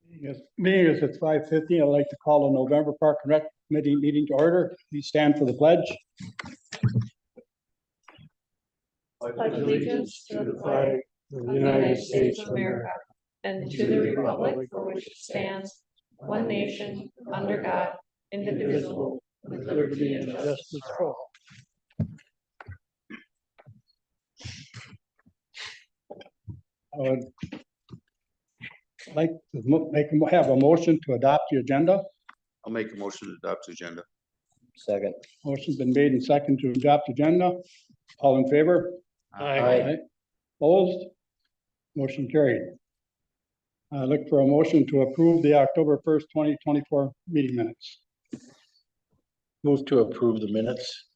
Yes, meeting is at 5:50. I'd like to call the November Park and Rec Committee meeting to order. Please stand for the pledge. Pledge allegiance to the flag of the United States of America and to the republic for which it stands, one nation, under God, indivisible, with liberty and justice for all. I would like to have a motion to adopt the agenda. I'll make a motion to adopt the agenda. Second. Motion's been made and seconded to adopt the agenda. All in favor? Aye. Opposed? Motion carried. I look for a motion to approve the October 1st, 2024 meeting minutes. Move to approve the minutes.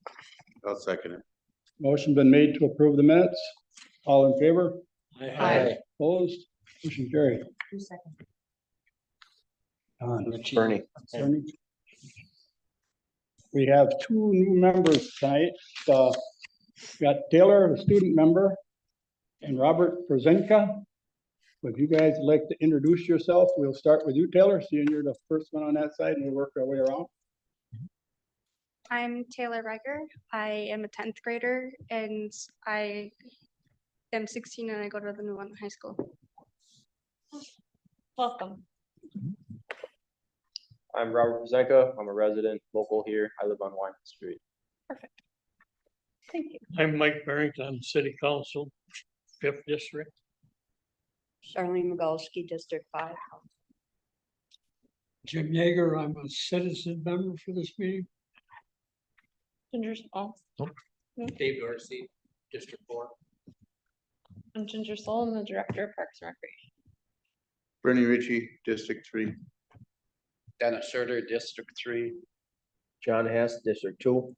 I'll second it. Motion been made to approve the minutes. All in favor? Aye. Opposed? Motion carried. Bernie. Bernie. We have two new members tonight. We got Taylor, a student member, and Robert Przenka. Would you guys like to introduce yourself? We'll start with you, Taylor, seeing you're the first one on that side, and we'll work our way around. I'm Taylor Riker. I am a 10th grader and I am 16 and I go to the New London High School. Welcome. I'm Robert Przenka. I'm a resident local here. I live on Wyman Street. Perfect. Thank you. I'm Mike Barrington, City Council, 5th District. Charlene Migalski, District 5. Jim Yeager, I'm a citizen member for this meeting. Ginger, Dave Dorsey, District 4. I'm Ginger Soul. I'm the Director of Parks and Recreation. Bernie Ritchie, District 3. Dennis Schurter, District 3. John Hess, District 2.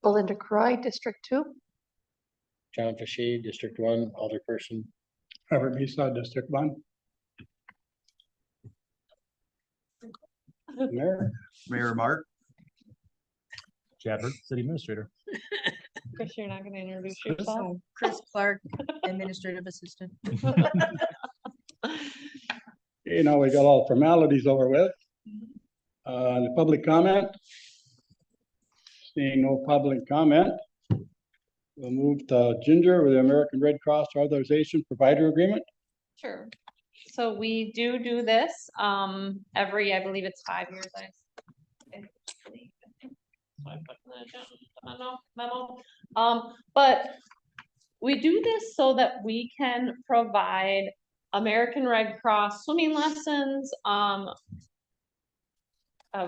Belinda Croy, District 2. John Fashy, District 1, Alderperson. Robert Misa, District 1. Mayor, Mayor Mark. Chadwick, City Administrator. Chris, you're not going to introduce yourself? Chris Clark, Administrative Assistant. you know, we got all formalities over with. The public comment. Seeing no public comment, we'll move to Ginger with the American Red Cross Authorization Provider Agreement. Sure. So we do this every, I believe it's 5 years. But we do this so that we can provide American Red Cross swimming lessons, a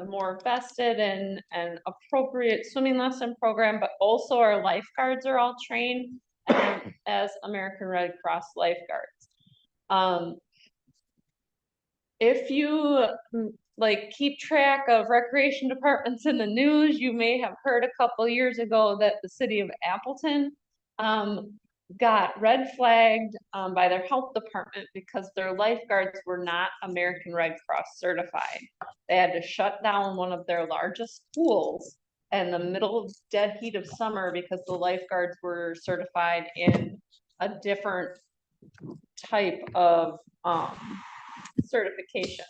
more vested and appropriate swimming lesson program, but also our lifeguards are all trained as American Red Cross lifeguards. If you keep track of recreation departments in the news, you may have heard a couple years ago that the city of Appleton got red flagged by their health department because their lifeguards were not American Red Cross certified. They had to shut down one of their largest pools in the middle of dead heat of summer because the lifeguards were certified in a different type of certification.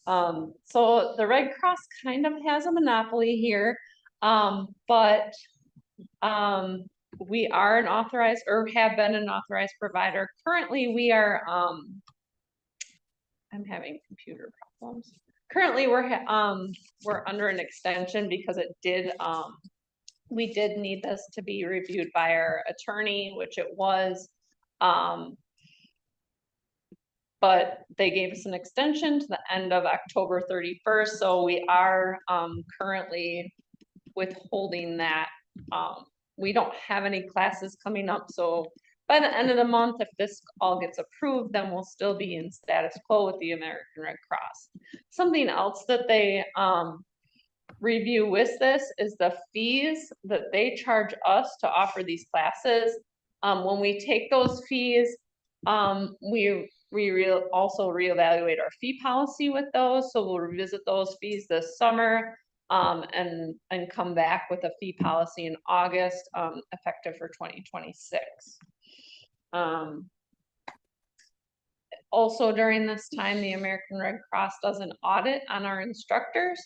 So the Red Cross kind of has a monopoly here, but we are an authorized or have been an authorized provider. Currently, we are, I'm having computer problems. Currently, we're under an extension because it did, we did need this to be reviewed by our attorney, which it was. But they gave us an extension to the end of October 31st. So we are currently withholding that. We don't have any classes coming up. So by the end of the month, if this all gets approved, then we'll still be in status quo with the American Red Cross. Something else that they review with this is the fees that they charge us to offer these classes. When we take those fees, we also reevaluate our fee policy with those. So we'll revisit those fees this summer and come back with a fee policy in August, effective for 2026. Also during this time, the American Red Cross does an audit on our instructors,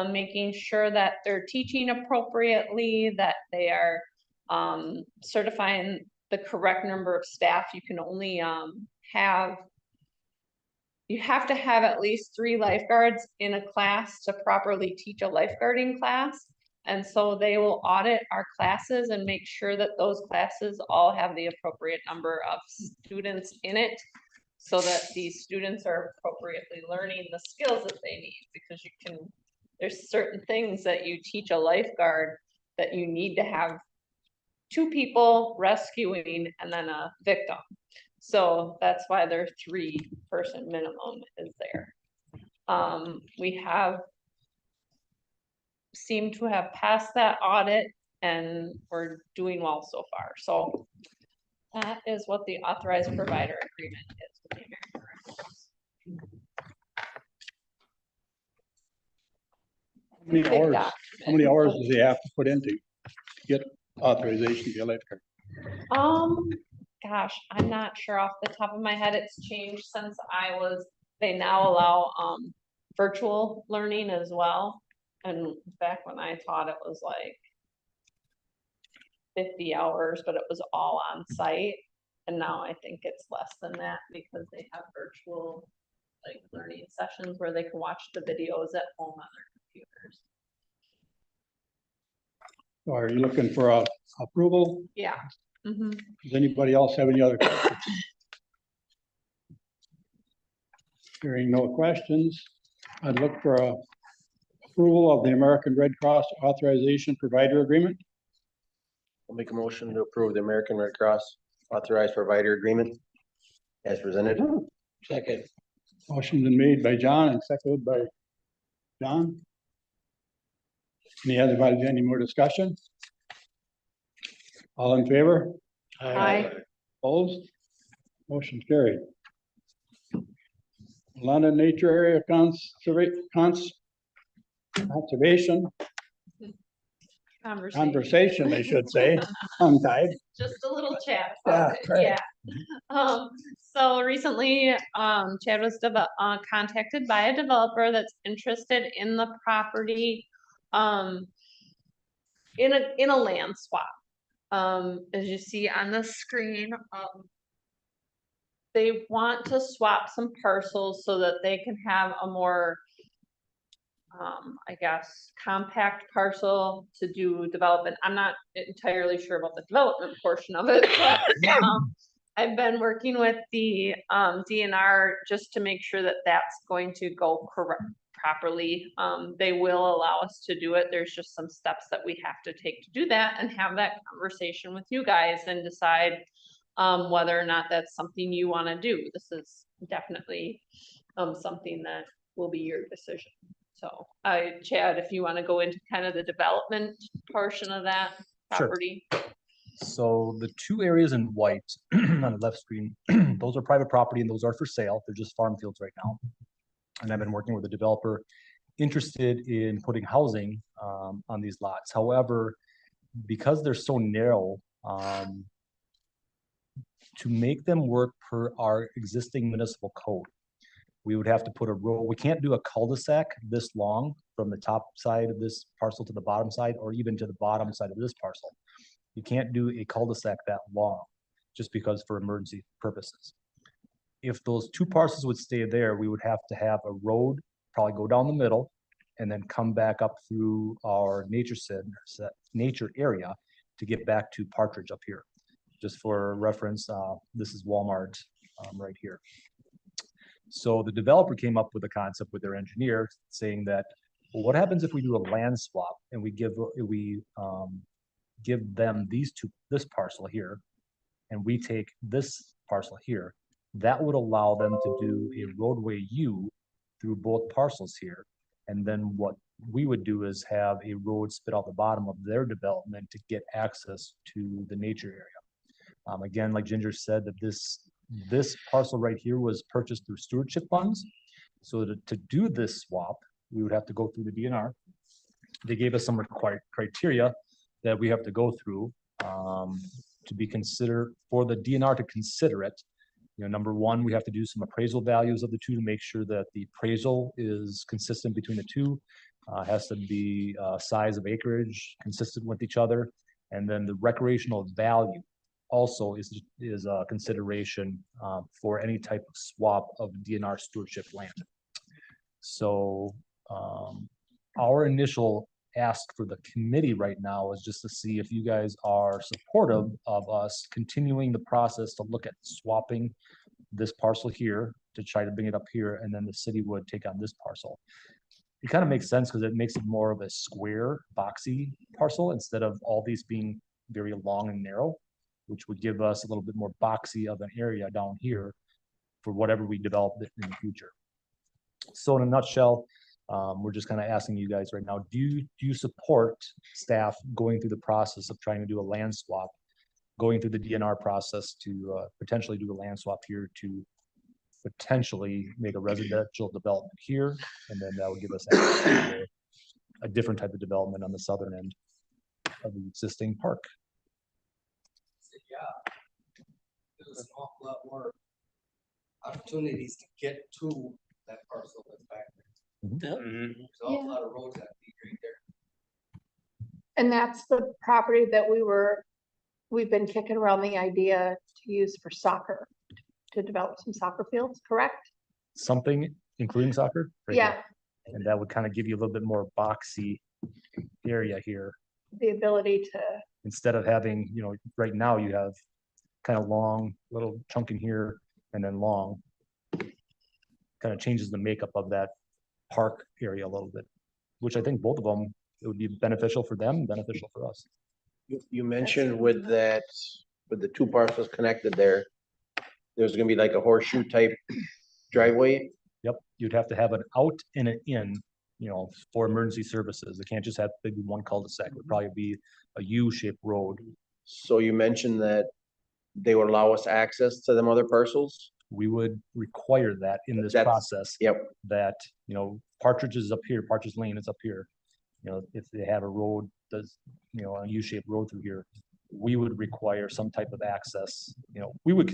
making sure that they're teaching appropriately, that they are certifying the correct number of staff. You can only you have to have at least 3 lifeguards in a class to properly teach a lifeguarding class. And so they will audit our classes and make sure that those classes all have the appropriate number of students in it, so that these students are appropriately learning the skills that they need, because there's certain things that you teach a lifeguard that you need to have 2 people rescuing and then a victim. So that's why their 3-person minimum is there. We seem to have passed that audit, and we're doing well so far. So that is what the authorized provider agreement is with the American Red Cross. How many hours does he have to put in to get authorization to be a lifeguard? Gosh, I'm not sure off the top of my head. It's changed since they now allow virtual learning as well. And back when I taught, it was like 50 hours, but it was all on site. And now I think it's less than that, because they have virtual like learning sessions where they can watch the videos at home on their computers. So are you looking for approval? Yeah. Mm-hmm. Does anybody else have any other questions? Hearing no questions, I'd look for approval of the American Red Cross authorization provider agreement. I'll make a motion to approve the American Red Cross authorized provider agreement as presented. Second. Motion been made by John and seconded by John. Any more discussion? All in favor? Aye. Opposed? Motion carried. London Nature Area Conservation Conversation, I should say, tongue-tied. Just a little chat. Yeah, about it, right. Yeah. So recently, Chad was contacted by a developer that's interested in the property, in a land swap. As you see on the screen, they want to swap some parcels so that they can have a more, I guess, compact parcel to do development. I'm not entirely sure about the development portion of it, but I've been working with the DNR just to make sure that that's going to go properly. They will allow us to do it. There's just some steps that we have to take to do that, and have that conversation with you guys and decide whether or not that's something you want to do. This is definitely something that will be your decision. So Chad, if you want to go into kind of the development portion of that Sure. property. So the 2 areas in white on the left screen, those are private property and those are for sale. They're just farm fields right now. And I've been working with a developer interested in putting housing on these lots. However, because they're so narrow, to make them work per our existing municipal code, we would have to put a row. We can't do a cul-de-sac this long from the top side of this parcel to the bottom side, or even to the bottom side of this parcel. You can't do a cul-de-sac that long, just because for emergency purposes. If those 2 parcels would stay there, we would have to have a road probably go down the middle and then come back up through our nature area to get back to Partridge up here. Just for reference, this is Walmart right here. So the developer came up with a concept with their engineer saying that, well, what happens if we do a land swap and we give them this parcel here, and we take this parcel here? That would allow them to do a roadway U through both parcels here. And then what we would do is have a road spit out the bottom of their development to get access to the nature area. Again, like Ginger said, that this parcel right here was purchased through stewardship funds. So to do this swap, we would have to go through the DNR. They gave us some required criteria that we have to go through to be considered, for the DNR to consider it. number one, we have to do some appraisal values of the two to make sure that the appraisal is consistent between the two. Has to be size of acreage consistent with each other. And then the recreational value also is a consideration for any type of swap of DNR stewardship land. So our initial ask for the committee right now is just to see if you guys are supportive of us continuing the process to look at swapping this parcel here to try to bring it up here, and then the city would take on this parcel. It kind of makes sense because it makes it more of a square, boxy parcel instead of all these being very long and narrow, which would give us a little bit more boxy of an area down here for whatever we develop in the future. So in a nutshell, we're just kind of asking you guys right now, do you support staff going through the process of trying to do a land swap, going through the DNR process to potentially do a land swap here to potentially make a residential development here, and then that would give us access to a different type of development on the southern end of the existing park. Yeah. There's an awful lot more opportunities to get to that parcel that's back there. Mhm. There's an awful lot of roads that lead right there. And that's the property that we've been kicking around the idea to use for soccer, to develop some soccer fields, correct? Something including soccer? right here. Yeah, And that would kind of give you a little bit more boxy area here. the ability to, Instead of having, right now you have kind of long, little chunk in here and then long. Kind of changes the makeup of that park area a little bit, which I think both of them, it would be beneficial for them, beneficial for us. You mentioned with that, with the two parcels connected there, there's gonna be like a horseshoe type driveway. Yep, you'd have to have an out and an in, for emergency services. It can't just have maybe one cul-de-sac. It would probably be a U-shaped road. So you mentioned that they would allow us access to them other parcels? We would require that in this That's- process. Yep, That, Partridge is up here, Partridge Lane is up here. If they have a road, a U-shaped road through here, we would require some type of access, we would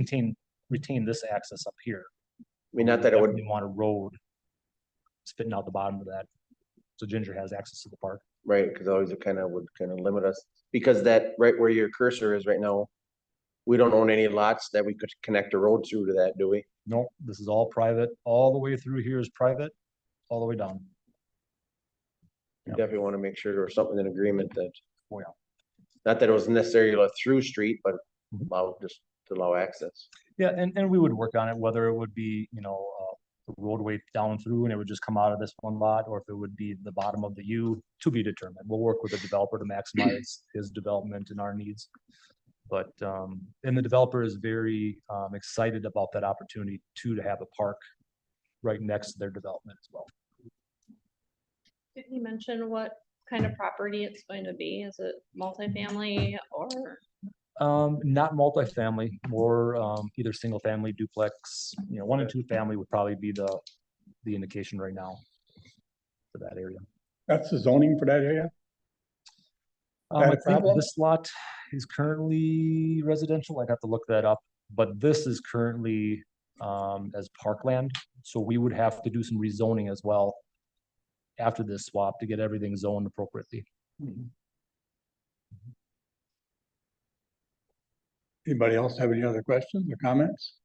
retain this access up here. I mean, not that it would, We want a road spitting out the bottom of that. So Ginger has access to the park. right, because always it would limit us, because that, right where your cursor is right now, we don't own any lots that we could connect a road through to that, do we? No, this is all private. All the way through here is private, all the way down. We Yep. definitely want to make sure there was something in agreement that. Oh, yeah. Not that it was necessarily a through street, but Mhm. just to allow access. Yeah, and we would work on it, whether it would be, the roadway down through and it would just come out of this one lot, or if it would be the bottom of the U, to be determined. We'll work with the developer to maximize his development and our needs. But, and the developer is very, excited about that opportunity to have a park right next to their development as well. Did he mention what kind of property it's going to be? Is it multifamily or? Not multifamily, more, either single family duplex, 1 and 2 family would probably be the indication right now for that area. That's the zoning for that area? I That a think problem? this lot is currently residential. I'd have to look that up, but this is currently, as parkland. So we would have to do some rezoning as well after this swap to get everything zoned appropriately. Anybody else have any other questions or comments?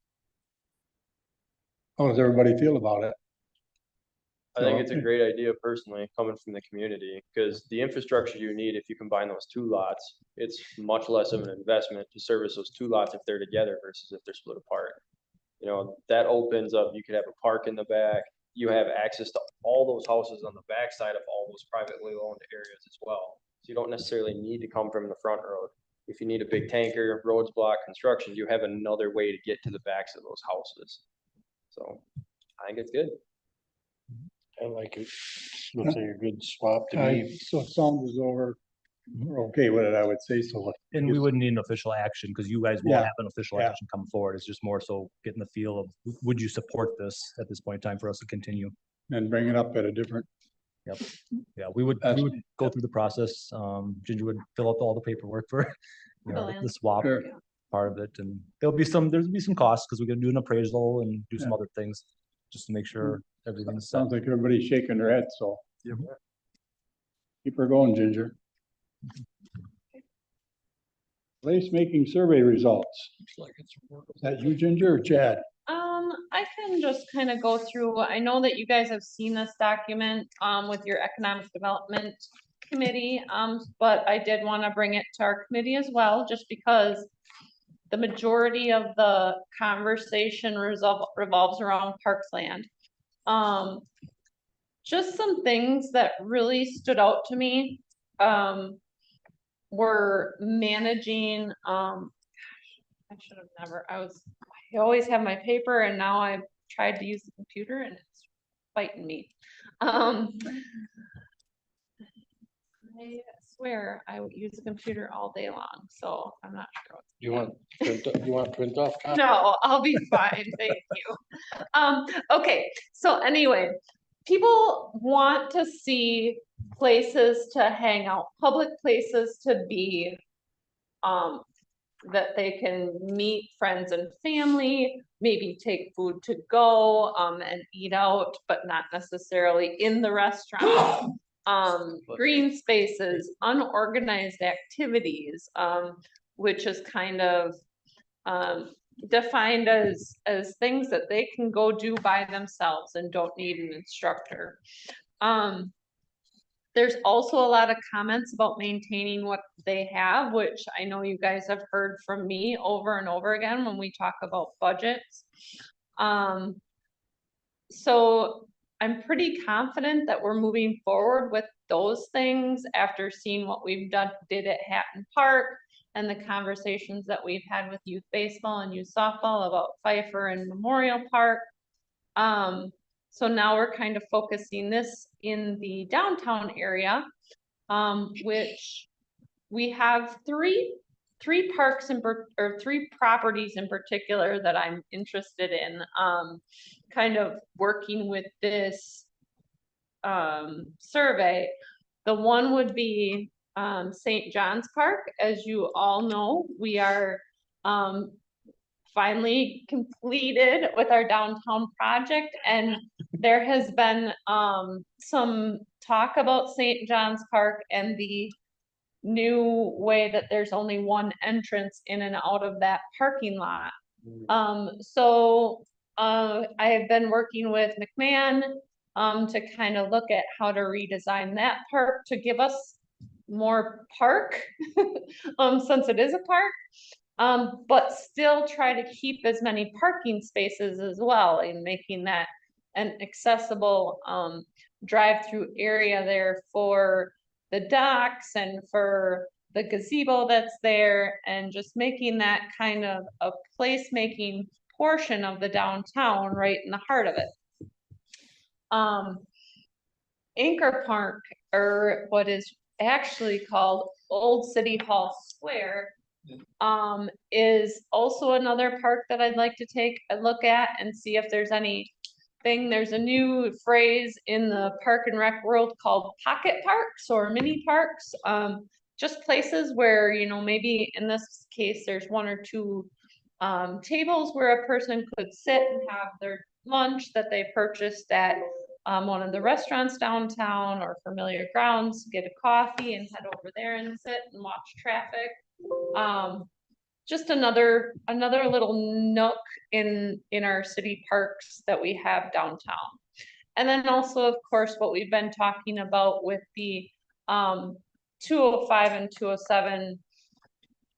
How does everybody feel about it? I think So, it's a great idea personally, coming from the community, because the infrastructure you need, if you combine those two lots, it's much less of an investment to service those two lots if they're together versus if they're split apart. That opens up, you could have a park in the back, you have access to all those houses on the backside of all those privately owned areas as well. So you don't necessarily need to come from the front road. If you need a big tanker, roads block, construction, you have another way to get to the backs of those houses. So I think it's good. I like it. Looks like a good swap to me. So it sounds as though we're okay with it, I would say so. And we wouldn't need an official action because you guys will Yeah, have an official yeah. action come forward. It's just more so getting the feel of, would you support this at this point in time for us to continue? And bring it up at a different, Yeah, we would go through the process. Ginger would fill out all the paperwork for, The land. the swap. Sure. part of it, and there'll be some costs, because we're gonna do an appraisal and do some other things, just to make sure everything's set. Sounds like everybody's shaking their head, so. Keep her going, Ginger. Place-making survey results. Is that you, Ginger, or Chad? I can just kind of go through, I know that you guys have seen this document, with your economic development committee, but I did want to bring it to our committee as well, just because the majority of the conversation revolves around Parks Land. Just some things that really stood out to me, were managing, I should have never, I always have my paper, and now I've tried to use the computer and it's fighting me. I swear I would use the computer all day long, so I'm not sure. You want print off? copy? No, I'll be fine, thank you. Okay, so anyway, people want to see places to hang out, public places to be, that they can meet friends and family, maybe take food to go, and eat out, but not necessarily in the restaurant. Green spaces, unorganized activities, which is kind of, defined as things that they can go do by themselves and don't need an instructor. There's also a lot of comments about maintaining what they have, which I know you guys have heard from me over and over again when we talk about budgets. So I'm pretty confident that we're moving forward with those things after seeing what we've did at Hatton Park, and the conversations that we've had with youth baseball and youth softball about Pfeiffer and Memorial Park. So now we're kind of focusing this in the downtown area, which we have three parks or three properties in particular that I'm interested in, kind of working with this survey. The one would be St. John's Park. As you all know, we are finally completed with our downtown project, and there has been some talk about St. John's Park and the new way that there's only one entrance in and out of that parking lot. So I have been working with McMahon to kind of look at how to redesign that park to give us more park, since it is a park, but still try to keep as many parking spaces as well, and making that an accessible drive-through area there for the docks and for the gazebo that's there, and just making that kind of a place-making portion of the downtown right in the heart of it. Anchor Park, or what is actually called Old City Hall Square, is also another park that I'd like to take a look at and see if there's anything. There's a new phrase in the park and rec world called pocket parks or mini parks. Just places where, you know, maybe in this case, there's one or two tables where a person could sit and have their lunch that they purchased at one of the restaurants downtown or Familiar Grounds, get a coffee and head over there and sit and watch traffic. Just another little nook in our city parks that we have downtown. And then also, of course, what we've been talking about with the 205 and 207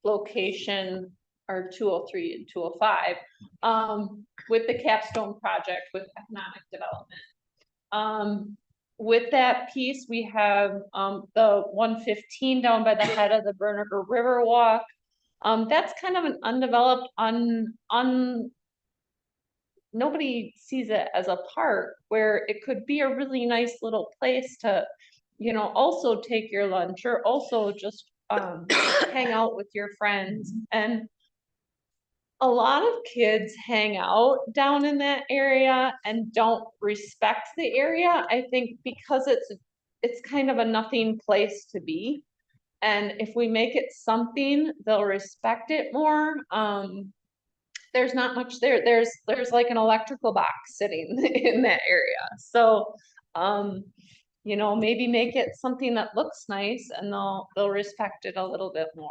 location, or 203 and 205, with the capstone project with economic development. With that piece, we have the 115 down by the head of the Berniger River Walk. That's kind of an undeveloped, nobody sees it as a park, where it could be a really nice little place to, you know, also take your lunch, or also just hang out with your friends. And a lot of kids hang out down in that area and don't respect the area, I think, because it's kind of a nothing place to be. And if we make it something, they'll respect it more. There's not much there. There's like an electrical box sitting in that area. So, you know, maybe make it something that looks nice and they'll respect it a little bit more.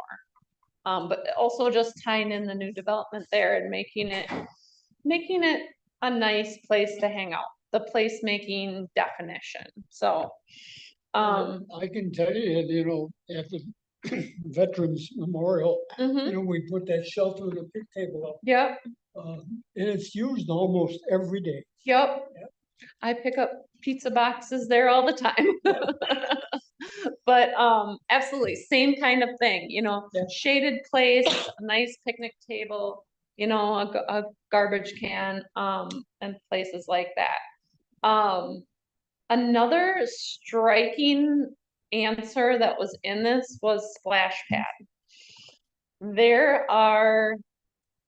But also just tying in the new development there and making it a nice place to hang out, the placemaking definition. So, I can tell you, you know, at the Veterans Memorial, mhm, you know, we put that shelter and a pick table up, yep, and it's used almost every day. yep. I pick up pizza boxes there all the time. But absolutely, same kind of thing, you know, Yeah. shaded place, a nice picnic table, you know, a garbage can, and places like that. Another striking answer that was in this was splash pad. There are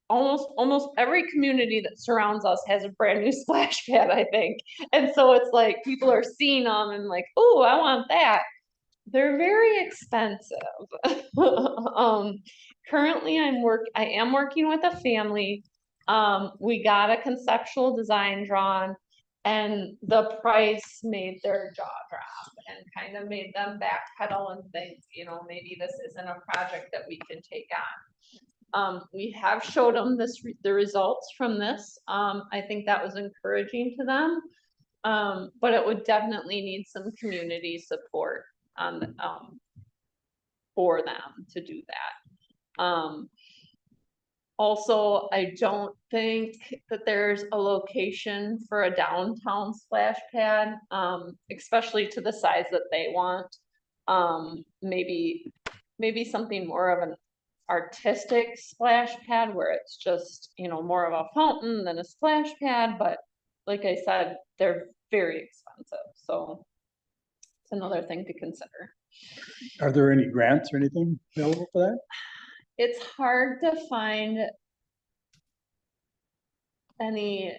almost every community that surrounds us has a brand new splash pad, I think. And so it's like people are seeing them and like, oh, I want that. They're very expensive. Currently I am working with a family. We got a conceptual design drawn and the price made their jaw drop and kind of made them backpedal and think, you know, maybe this isn't a project that we can take on. We have showed them the results from this. I think that was encouraging to them. But it would definitely need some community support on, for them to do that. Also, I don't think that there's a location for a downtown splash pad, especially to the size that they want. Maybe something more of an artistic splash pad where it's just, you know, more of a fountain than a splash pad, but like I said, they're very expensive, so it's another thing to consider. Are there any grants or anything available for that? It's hard to find any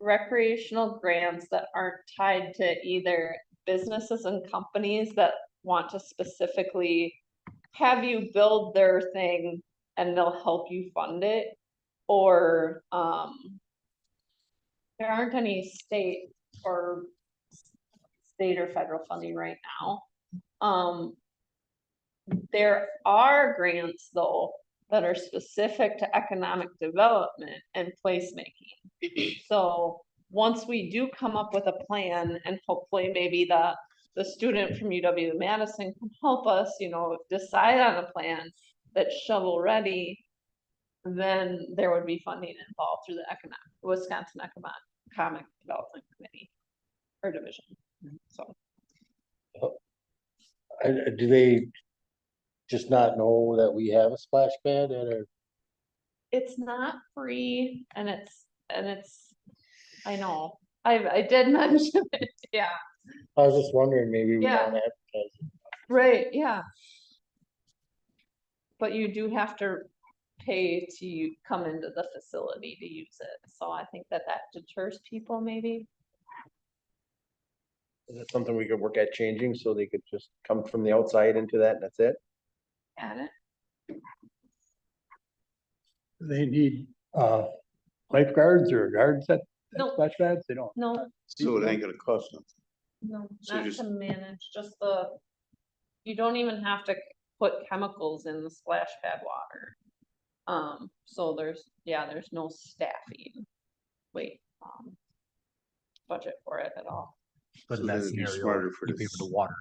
recreational grants that aren't tied to either businesses and companies that want to specifically have you build their thing and they'll help you fund it, or there aren't any state or federal funding right now. There are grants though that are specific to economic development and placemaking. So once we do come up with a plan and hopefully maybe the student from UW-Madison can help us, you know, decide on a plan that's shovel ready, then there would be funding involved through the Wisconsin Economic Development Committee or division. So Do they just not know that we have a splash pad at our? it's not free and I know, I did mention it, yeah. I was just wondering, maybe we Yeah. don't advertise it. Right, yeah. But you do have to pay to come into the facility to use it, so I think that deters people maybe. Is it something we could work at changing so they could just come from the outside into that and that's it? Got it? They need, lifeguards or guards at No. splash pads? They don't. No, So it ain't gonna cost them. no, So not just- to manage, just you don't even have to put chemicals in the splash pad water. So there's no staffing, budget for it at all. But So in then that it'd be scenario, smarter for you pay this. for the water.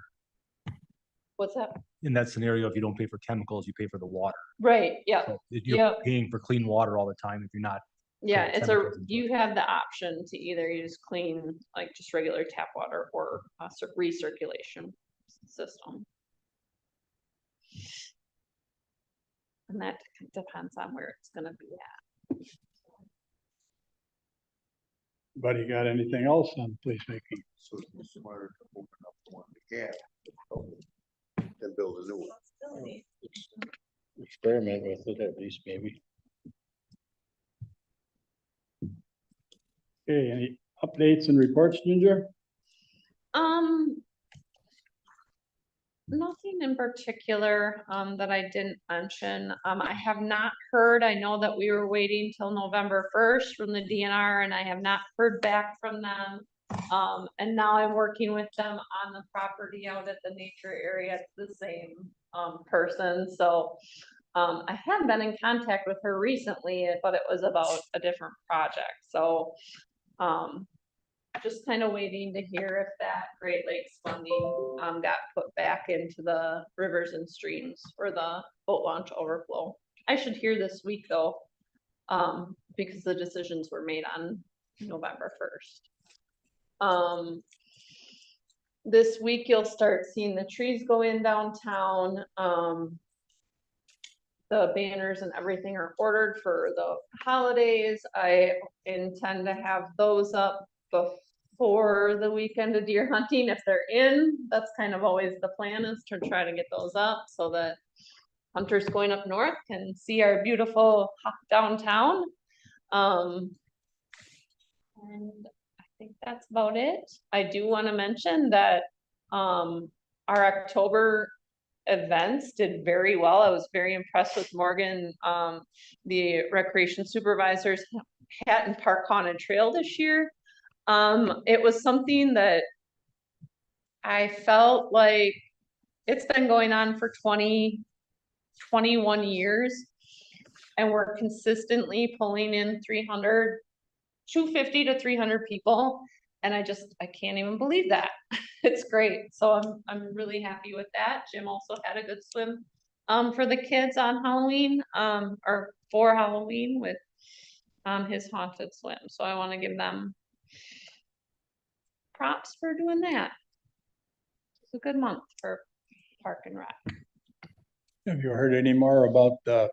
What's that? In that scenario, if you don't pay for chemicals, you pay for the water. Right, yeah, So you're Yep. paying for clean water all the time if you're not. yeah, put it's chemicals into you have the option to either use clean, like just regular tap water or a recirculation system. And that depends on where it's gonna be at. Buddy, got anything else on placemaking? So it's smarter to open up the one we have. Than build a new one. Experiment with it at least, maybe. Okay, any updates and reports, Ginger? Nothing in particular, that I didn't mention. I have not heard, I know that we were waiting till November 1st from the DNR and I have not heard back from them. And now I'm working with them on the property out at the nature area. It's the same, person, so. I have been in contact with her recently, but it was about a different project, so. Just kind of waiting to hear if that Great Lakes funding, got put back into the rivers and streams for the boat launch overflow. I should hear this week though, because the decisions were made on November 1st. This week you'll start seeing the trees go in downtown. The banners and everything are ordered for the holidays. I intend to have those up before the weekend of deer hunting if they're in. That's kind of always the plan, is to try to get those up so that hunters going up north can see our beautiful downtown. And I think that's about it. I do want to mention that our October events did very well. I was very impressed with Morgan, the recreation supervisors, Hatton Park Haunted Trail this year. It was something that I felt like it's been going on for 21 years, and we're consistently pulling in 250 to 300 people. And I can't even believe that. It's great. So I'm really happy with that. Jim also had a good swim, for the kids on Halloween, or for Halloween with, his haunted swim. So I want to give them props for doing that. It's a good month for Park and Rec. Have you heard any more about the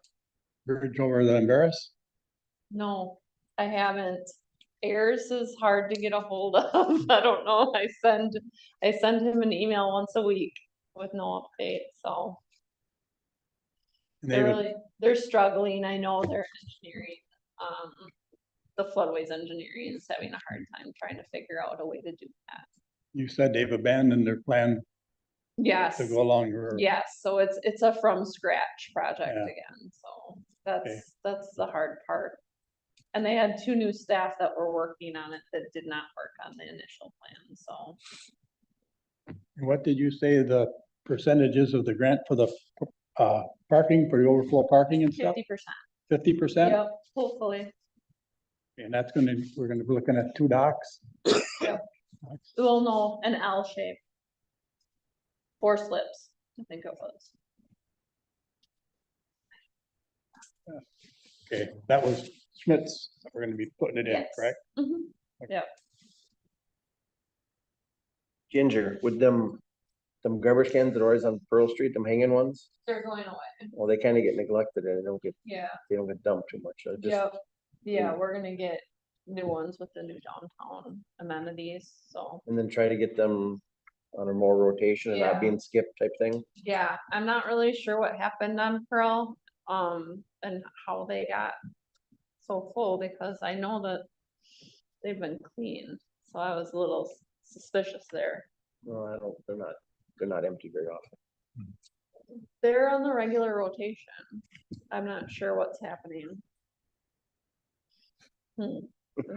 bridge over the Embarrass? No, I haven't. Ayers is hard to get a hold of. I don't know. I send him an email once a week with no update, so. They're struggling. I know they're engineering, the floodways engineering is having a hard time trying to figure out a way to do that. You said they've abandoned their plan Yes. to go along your. Yes, so it's a from scratch project Yeah. again, so that's the hard part. And they had 2 new staff that were working on it that did not work on the initial plan, so. What did you say the percentages of the grant for the parking, for the overflow parking and stuff? 50%. 50%? Yep, hopefully. And we're gonna be looking at 2 docks. Yep. Well, no, an L shape. 4 slips, I think it was. Okay, that was Schmidt's, that we're gonna be putting it in, Yes. correct? Mhm. Yep. Ginger, with them garbage cans that are always on Pearl Street, them hanging ones, They're going away. well, they kind of get neglected and Yeah. they don't get dumped too much. So just, Yep. Yeah, we're gonna get new ones with the new downtown amenities, so. and then try to get them on a more rotation and not Yeah. being skipped type thing. Yeah, I'm not really sure what happened on Pearl, and how they got so full, because I know that they've been cleaned, so I was a little suspicious there. No, they're not empty very often. They're on the regular rotation. I'm not sure what's happening. And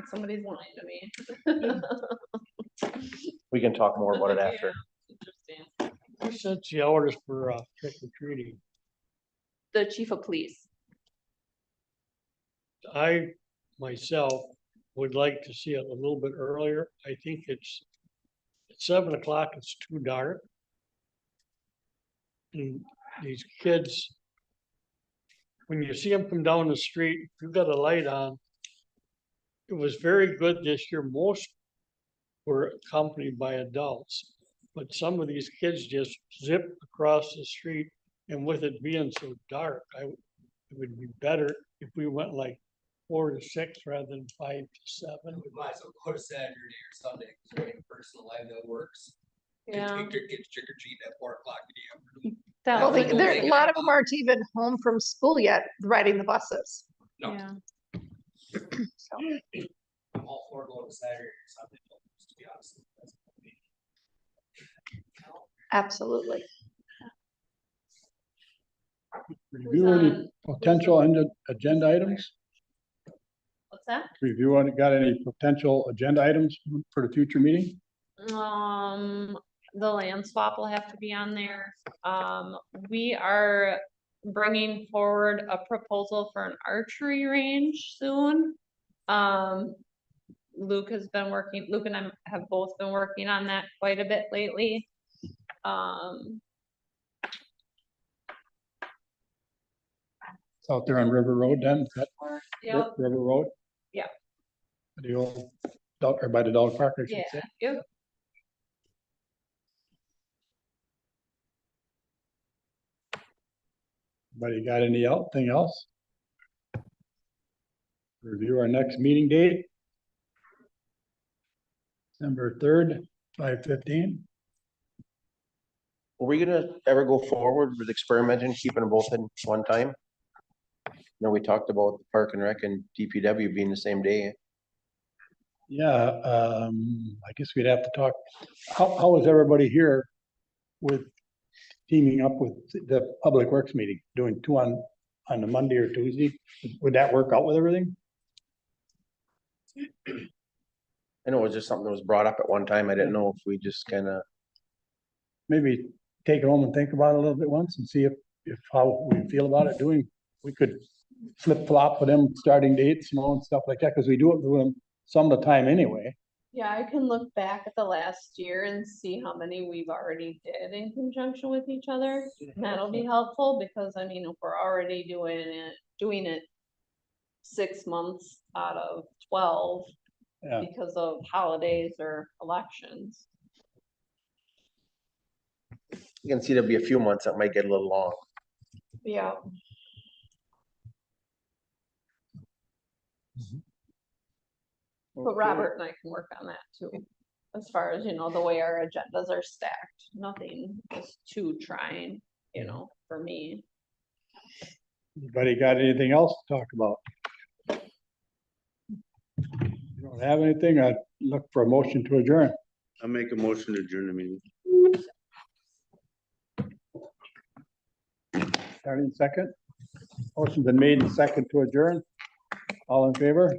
somebody's lying to me. We can talk more about it after. Interesting. Who sets the orders for trick or treating? The chief of police. I myself would like to see it a little bit earlier. I think it's at 7 o'clock, it's too dark. And these kids, when you see them come down the street, if you've got a light on, it was very good this year. Most were accompanied by adults, but some of these kids just zip across the street. And with it being so dark, it would be better if we went like 4 to 6 rather than 5 to 7. We might as well go to Saturday or Sunday, because we have a person alive that works. Yeah. Get trick or treat at 4 o'clock in the afternoon. That Well, was- a lot of them aren't even home from school yet, riding the buses. No. Yeah. So, I'm all for going to Saturday or Sunday, to be honest. absolutely. Review any potential agenda items? What's that? Review, got any potential agenda items for the future meeting? The land swap will have to be on there. We are bringing forward a proposal for an archery range soon. Luke and I have both been working on that quite a bit lately. It's out there on River Road then, is that Yep, River Road? Yeah. The old dog, or by the dog park, I should yeah, say. yep. Anybody got anything else? Review our next meeting date. December 3rd, 5:15. Are we gonna ever go forward with experimenting, keeping them both in one time? No, we talked about the Park and Rec and DPW being the same day. Yeah, I guess we'd have to talk, how is everybody here with teaming up with the Public Works meeting, doing two on a Monday or Tuesday? Would that work out with everything? I know it was just something that was brought up at one time. I didn't know if we just kinda, Maybe take it home and think about it a little bit once and see if how we feel about it doing. We could flip flop with them starting dates, and stuff like that, because we do it with them some of the time anyway. Yeah, I can look back at the last year and see how many we've already did in conjunction with each other. That'll be helpful, because I mean, if we're already doing it 6 months out of 12 Yeah. because of holidays or elections. you can see there'll be a few months that might get a little long. Yeah. But Robert and I can work on that too. As far as, the way our agendas are stacked, nothing is too trying, for me. Anybody got anything else to talk about? You don't have anything? I'd look for a motion to adjourn. I make a motion to adjourn the meeting. Starting second. Motion's been made and second to adjourn. All in favor?